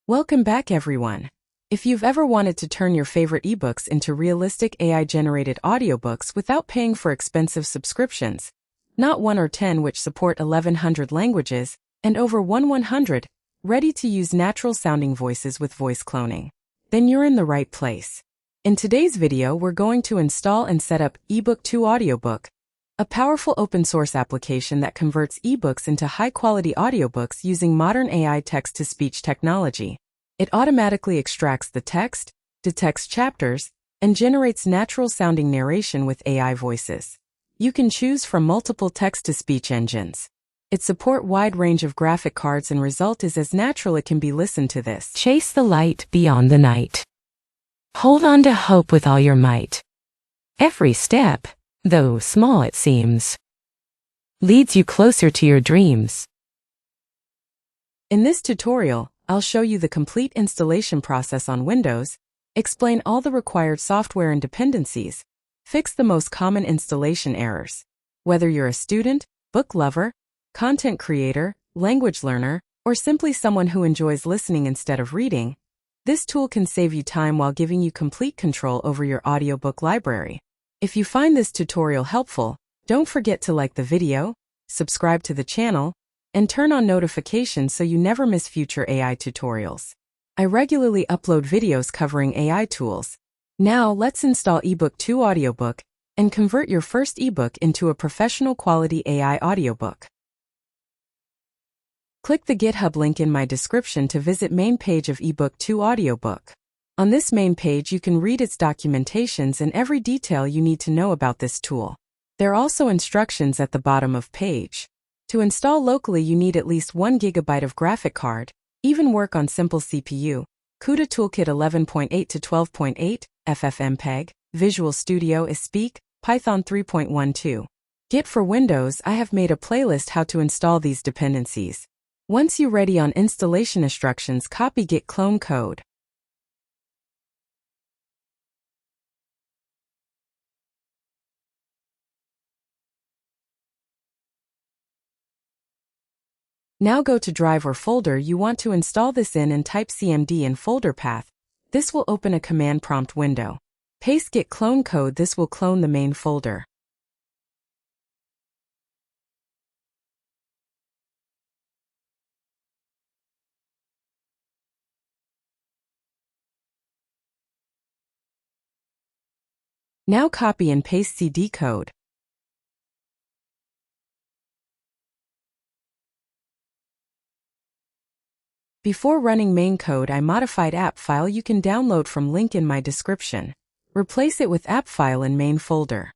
Welcome back, everyone. If you've ever wanted to turn your favorite ebooks into realistic AI-generated audiobooks without paying for expensive subscriptions, not 1 or 10 which support 1100 languages, and over 100 ready-to-use natural-sounding voices with voice cloning, then you're in the right place. In today's video, we're going to install and set up eBook 2 Audiobook, a powerful open-source application that converts ebooks into high-quality audiobooks using modern AI text-to-speech technology. It automatically extracts the text, detects chapters, and generates natural-sounding narration with AI voices. You can choose from multiple text-to-speech engines. It supports a wide range of graphic cards, and result is as natural it can be. Listen to this. Chase the light beyond the night. Hold on to hope with all your might. Every step, though small it seems, leads you closer to your dreams. In this tutorial, I'll show you the complete installation process on Windows, explain all the required software and dependencies, fix the most common installation errors. Whether you're a student, book lover, content creator, language learner, or simply someone who enjoys listening instead of reading, this tool can save you time while giving you complete control over your audiobook library. If you find this tutorial helpful, don't forget to like the video, subscribe to the channel, and turn on notifications so you never miss future AI tutorials. I regularly upload videos covering AI tools. Now let's install eBook 2 Audiobook and convert your first ebook into a professional quality AI audiobook. Click the GitHub link in my description to visit main page of eBook 2 Audiobook. On this main page you can read its documentations and every detail you need to know about this tool. There are also instructions at the bottom of page. To install locally you need at least 1 GB of graphic card, even work on simple CPU, CUDA Toolkit 11.8 to 12.8, FFmpeg, Visual Studio eSpeak, Python 3.12. Git for Windows. I have made a playlist how to install these dependencies. Once you're ready on installation instructions, copy Git clone code. Now go to drive or folder you want to install this in and type cmd in folder path. This will open a command prompt window. Paste git clone code. This will clone the main folder. Now copy and paste CD code. Before running main code, I modified app file you can download from link in my description. Replace it with app file in main folder.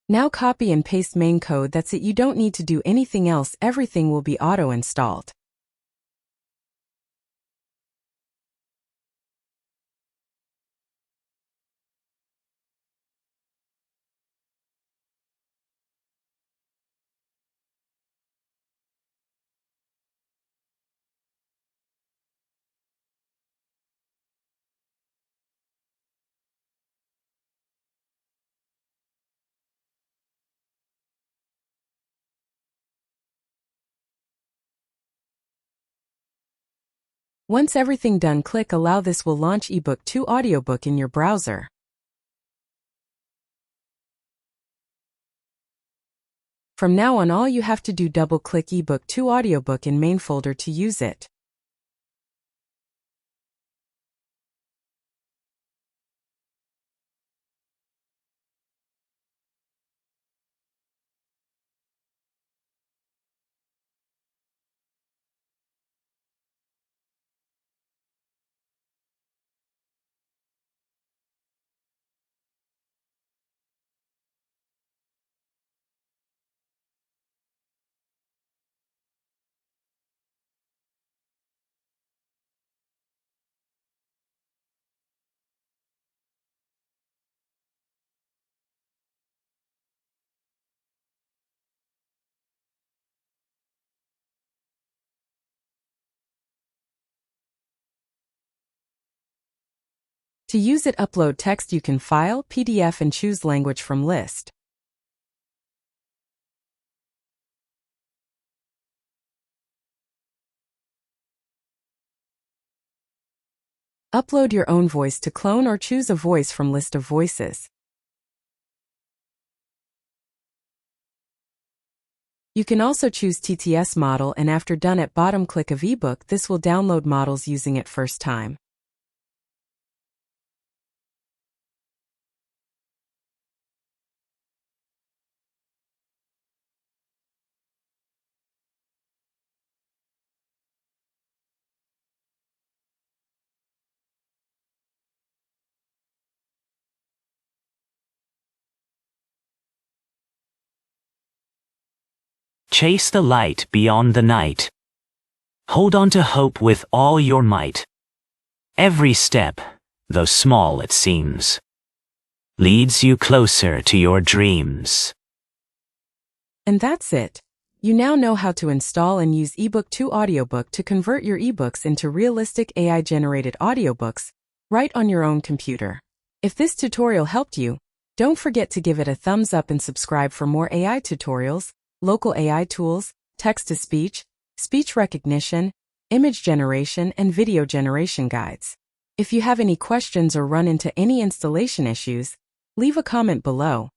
Now copy and paste main code. That's it. You don't need to do anything else. Everything will be auto-installed. Once everything done, click Allow. This will launch eBook 2 Audiobook in your browser. From now on, all you have to do double-click eBook 2 Audiobook in main folder to use it. To use it, upload text. You can file, PDF, and choose language from list. Upload your own voice to clone or choose a voice from list of voices. You can also choose TTS model, and after done at bottom click of eBook, this will download models using it first time. Chase the light beyond the night. Hold on to hope with all your might. Every step, though small it seems, leads you closer to your dreams. And that's it. You now know how to install and use eBook 2 Audiobook to convert your ebooks into realistic AI-generated audiobooks right on your own computer. If this tutorial helped you, don't forget to give it a thumbs up and subscribe for more AI tutorials, local AI tools, text-to-speech, speech recognition, image generation, and video generation guides. If you have any questions or run into any installation issues, leave a comment below.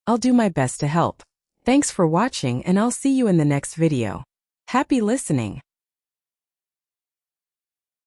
I'll do my best to help. Thanks for watching, and I'll see you in the next video. Happy listening!